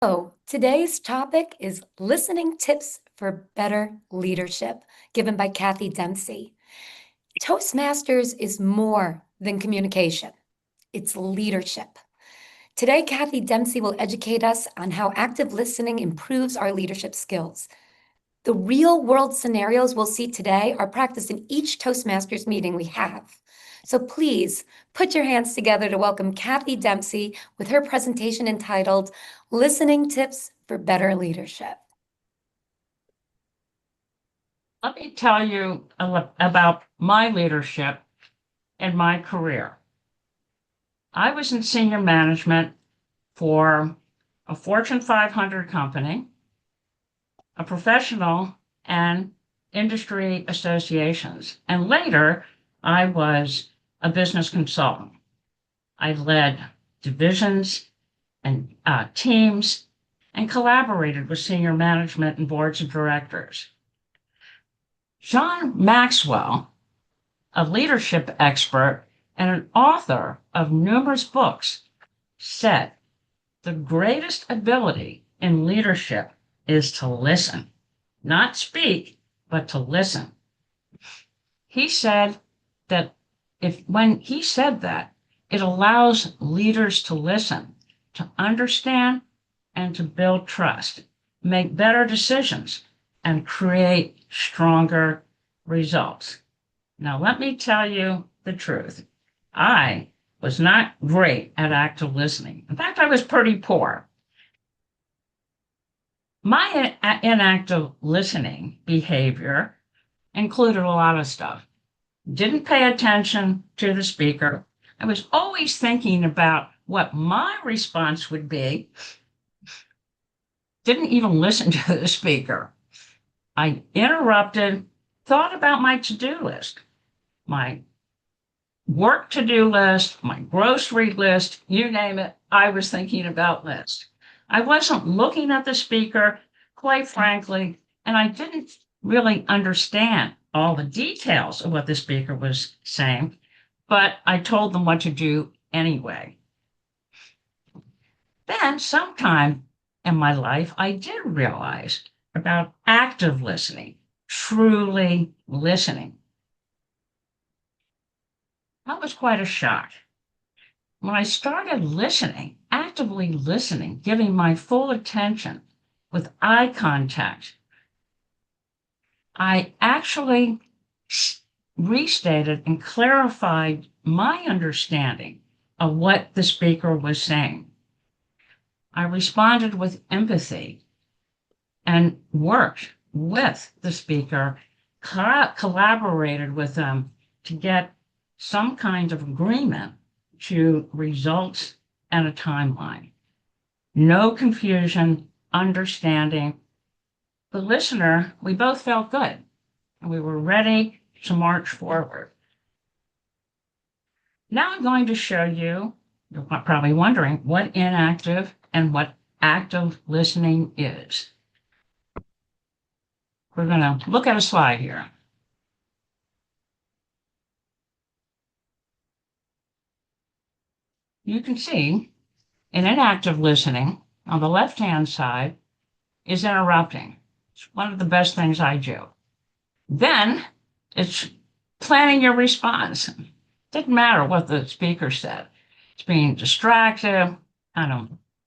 So, today's topic is listening tips for better leadership, given by Kathy Dempsey. Toastmasters is more than communication, it's leadership. Today, Kathy Dempsey will educate us on how active listening improves our leadership skills. The real world scenarios we'll see today are practiced in each Toastmasters meeting we have. So please put your hands together to welcome Kathy Dempsey with her presentation entitled Listening Tips for Better Leadership. Let me tell you about my leadership and my career. I was in senior management for a Fortune 500 company, a professional and industry associations, and later I was a business consultant. I led divisions and teams and collaborated with senior management and boards of directors. John Maxwell, a leadership expert and an author of numerous books, said the greatest ability in leadership is to listen, not speak, but to listen. He said that when he said that, it allows leaders to listen, to understand, and to build trust, make better decisions, and create stronger results. Now, let me tell you the truth. I was not great at active listening. In fact, I was pretty poor. My inactive listening behavior included a lot of stuff. Didn't pay attention to the speaker. I was always thinking about what my response would be. Didn't even listen to the speaker. I interrupted, thought about my to-do list, my work to-do list, my grocery list, you name it, I was thinking about list. I wasn't looking at the speaker, quite frankly, and I didn't really understand all the details of what the speaker was saying, but I told them what to do anyway. Then sometime in my life, I did realize about active listening, truly listening. That was quite a shock. When I started listening, actively listening, giving my full attention with eye contact, I actually restated and clarified my understanding of what the speaker was saying. I responded with empathy and worked with the speaker, collaborated with them to get some kind of agreement to results and a timeline. No confusion, understanding. The listener, we both felt good, and we were ready to march forward. Now I'm going to show you, you're probably wondering, what inactive and what active listening is. We're going to look at a slide here. You can see in inactive listening, on the left-hand side, is interrupting. It's one of the best things I do. Then it's planning your response. Didn't matter what the speaker said. It's being distracted,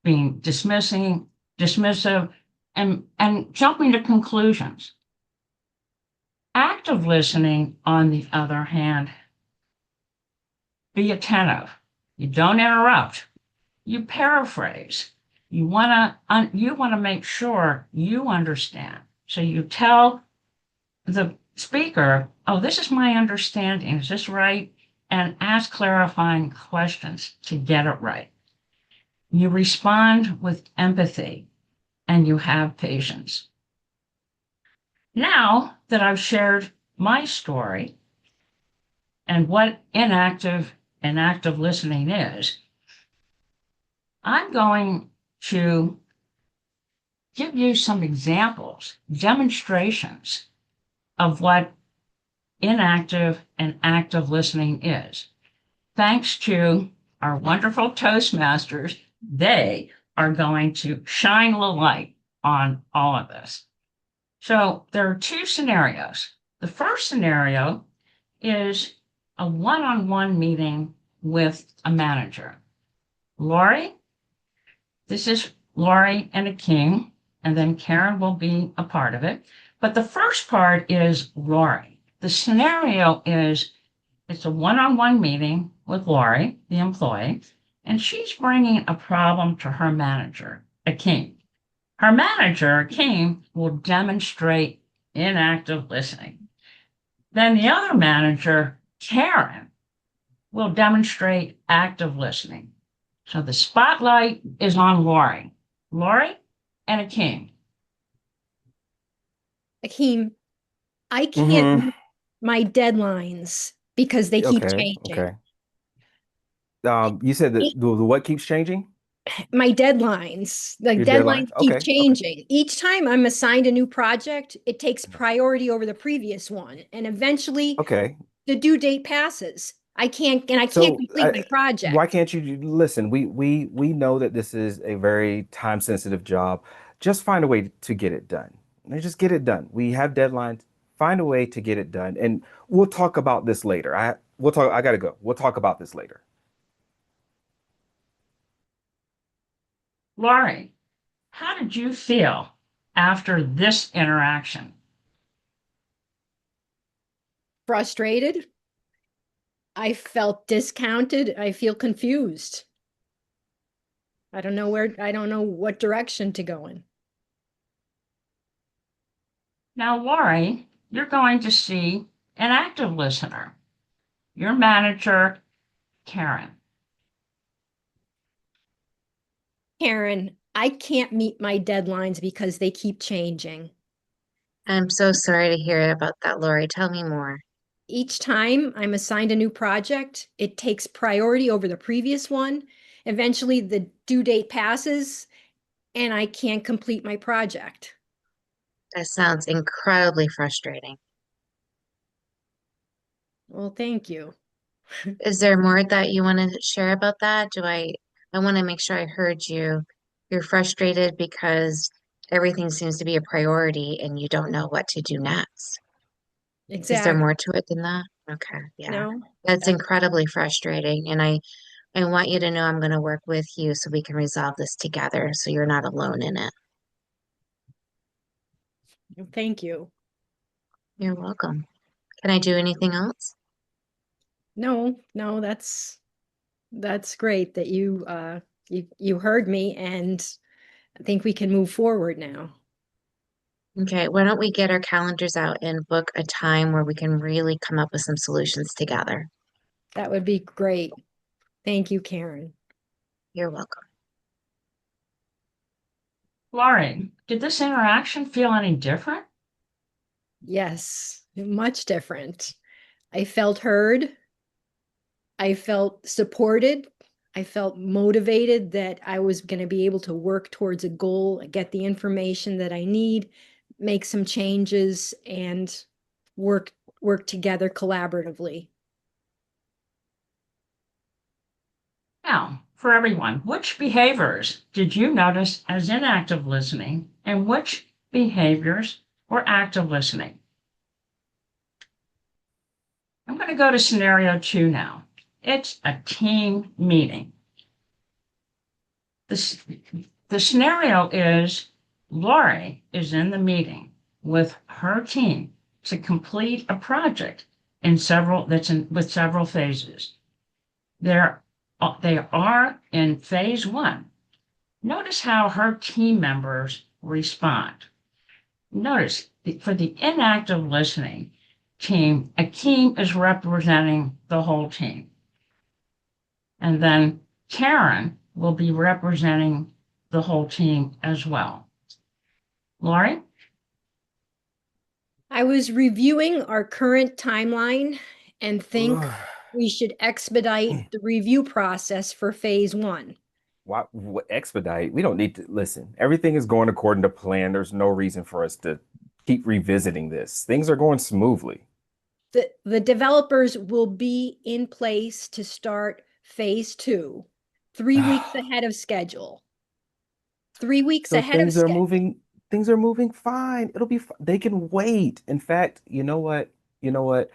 being dismissive, and jumping to conclusions. Active listening, on the other hand, be attentive. You don't interrupt. You paraphrase. You want to make sure you understand. So you tell the speaker, oh, this is my understanding. Is this right? And ask clarifying questions to get it right. You respond with empathy and you have patience. Now that I've shared my story and what inactive and active listening is, I'm going to give you some examples, demonstrations of what inactive and active listening is. Thanks to our wonderful Toastmasters, they are going to shine a light on all of this. So there are two scenarios. The first scenario is a one-on-one meeting with a manager. Lori, this is Lori and Akeem, and then Karen will be a part of it. But the first part is Lori. The scenario is it's a one-on-one meeting with Lori, the employee, and she's bringing a problem to her manager, Akeem. Her manager, Akeem, will demonstrate inactive listening. Then the other manager, Karen, will demonstrate active listening. So the spotlight is on Lori. Lori and Akeem. Akeem, I can't Mm-hmm. meet my deadlines because they keep Okay. changing. Okay. You said that the what keeps changing? My deadlines, the Your deadlines deadlines? keep Okay. Okay. changing. Each time I'm assigned a new project, it takes priority over the previous one. And eventually Okay. the due date passes. I can't So, complete my why project. can't you listen? We know that this is a very time sensitive job. Just find a way to get it done. Just get it done. We have deadlines. Find a way to get it done, and we'll talk about this later. We'll talk. I gotta go. We'll talk about this later. Lori, how did you feel after this interaction? Frustrated. I felt discounted. I feel confused. I don't know what direction to go in. Now, Lori, you're going to see an active listener, your manager, Karen. Karen, I can't meet my deadlines because they keep changing. I'm so sorry to hear about that, Lori. Tell me more. Each time I'm assigned a new project, it takes priority over the previous one. Eventually, the due date passes and I can't complete my project. That sounds incredibly frustrating. Well, thank you. Is there more that you want to share about that? I want to make sure I heard you. You're frustrated because everything seems to be a priority and you don't know what to do next. Is there Exactly. more to it than that? Okay, yeah. No, That's incredibly frustrating. And I want you to know I'm going to work with you so we can resolve this together so you're not alone in it. thank you. You're welcome. Can I do anything else? No, that's great that you heard me and I think we can move forward now. Okay, why don't we get our calendars out and book a time where we can really come up with some solutions together? That would be great. Thank you, Karen. You're welcome. Lori, did this interaction feel any different? Yes, much different. I felt heard. I felt supported. I felt motivated that I was going to be able to work towards a goal, get the information that I need, make some changes, and work together collaboratively. Now, for everyone, which behaviors did you notice as inactive listening and which behaviors were active listening? I'm going to go to scenario 2 now. It's a team meeting. The scenario is Lori is in the meeting with her team to complete a project with several phases. They are in phase 1. Notice how her team members respond. Notice for the inactive listening team, Akeem is representing the whole team. And then Karen will be representing the whole team as well. Lori? I was reviewing our current timeline and think we should expedite the review process for phase 1. What expedite? We don't need to listen. Everything is going according to plan. There's no reason for us to keep revisiting this. Things are going smoothly. The developers will be in place to start phase 2, 3 weeks ahead of schedule. 3 weeks So ahead of schedule. things are moving fine. It'll be they can wait. In fact, you know what? You know what?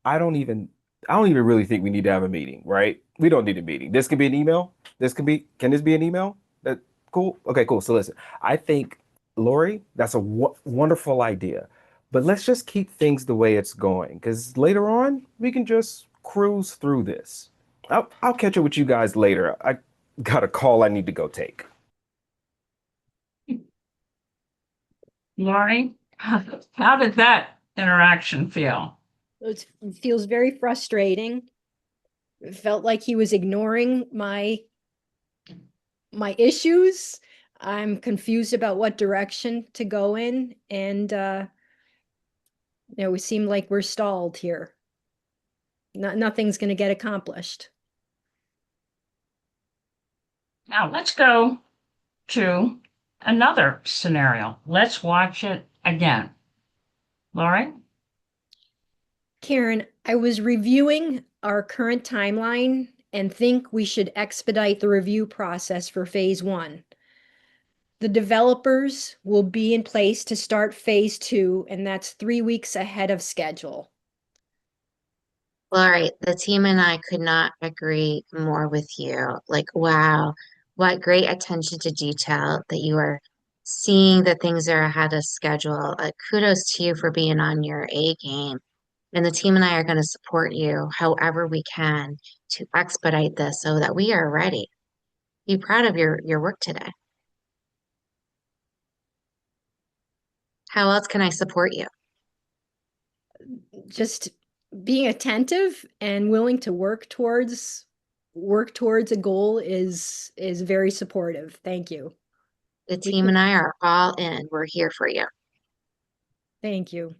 I don't even I don't even really think we need to have a meeting, right? We don't need a meeting. This can be an email. Can this be an email? That cool? Okay, cool. So listen, I think Lori, that's a wonderful idea. But let's just keep things the way it's going because later on we can just cruise through this. I'll catch up with you guys later. I got a call I need to go take. Lori, how did that interaction feel? It feels very frustrating. It felt like he was ignoring my issues. I'm confused about what direction to go in, and it seemed like we're stalled here. Nothing's going to get accomplished. Now let's go to another scenario. Let's watch it again. Lori? Karen, I was reviewing our current timeline and think we should expedite the review process for phase 1. The developers will be in place to start phase 2, and that's 3 weeks ahead of schedule. All right, the team and I could not agree more with you. Like, wow, what great attention to detail that you are seeing that things are ahead of schedule. Kudos to you for being on your A game. And the team and I are going to support you however we can to expedite this so that we are ready. Be proud of your work today. How else can I support you? Just being attentive and willing to work towards a goal is very supportive. Thank you. The team and I are all in. We're here for you. Thank you.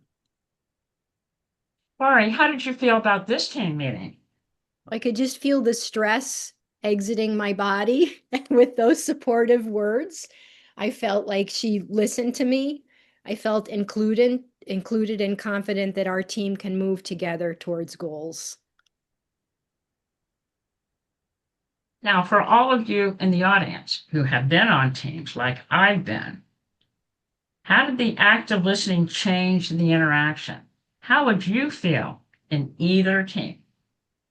Lori, how did you feel about this team meeting? I could just feel the stress exiting my body with those supportive words. I felt like she listened to me. I felt included and confident that our team can move together towards goals. Now, for all of you in the audience who have been on teams like I've been, how did the act of listening change the interaction? How would you feel in either team?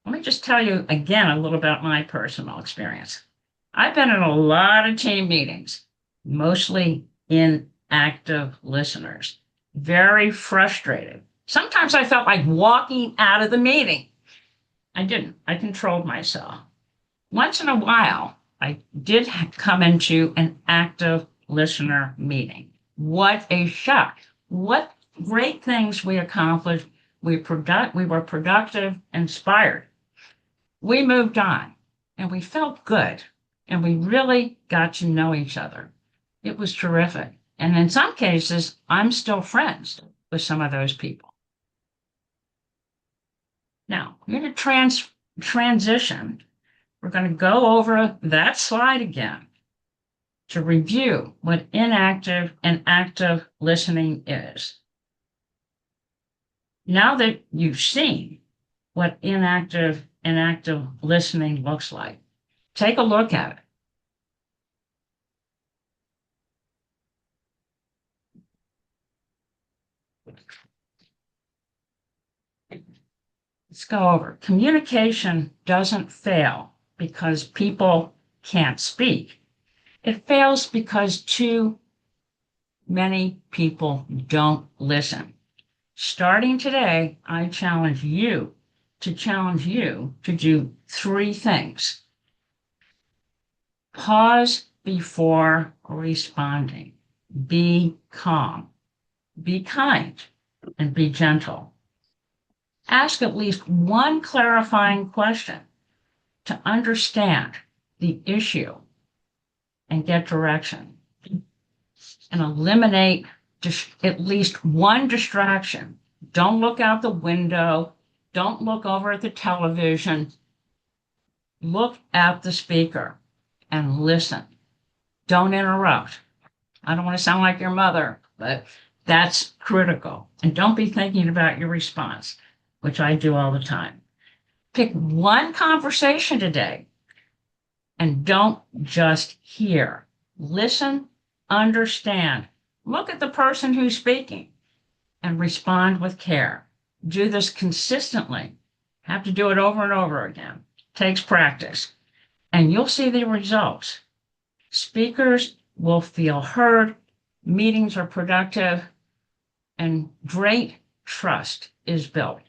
Let me just tell you again a little about my personal experience. I've been in a lot of team meetings, mostly inactive listeners, very frustrated. Sometimes I felt like walking out of the meeting. I didn't. I controlled myself. Once in a while, I did come into an active listener meeting. What a shock. What great things we accomplished. We were productive, inspired. We moved on and we felt good and we really got to know each other. It was terrific. And in some cases, I'm still friends with some of those people. Now, we're going to transition. We're going to go over that slide again to review what inactive and active listening is. Now that you've seen what inactive and active listening looks like, take a look at it. Let's go over. Communication doesn't fail because people can't speak. It fails because too many people don't listen. Starting today, I challenge you to do 3 things. Pause before responding. Be calm. Be kind and be gentle. Ask at least one clarifying question to understand the issue and get direction. And eliminate at least one distraction. Don't look out the window. Don't look over at the television. Look at the speaker and listen. Don't interrupt. I don't want to sound like your mother, but that's critical. And don't be thinking about your response, which I do all the time. Pick one conversation today and don't just hear. Listen, understand, look at the person who's speaking, and respond with care. Do this consistently. Have to do it over and over again. Takes practice. And you'll see the results. Speakers will feel heard, meetings are productive, and great trust is built.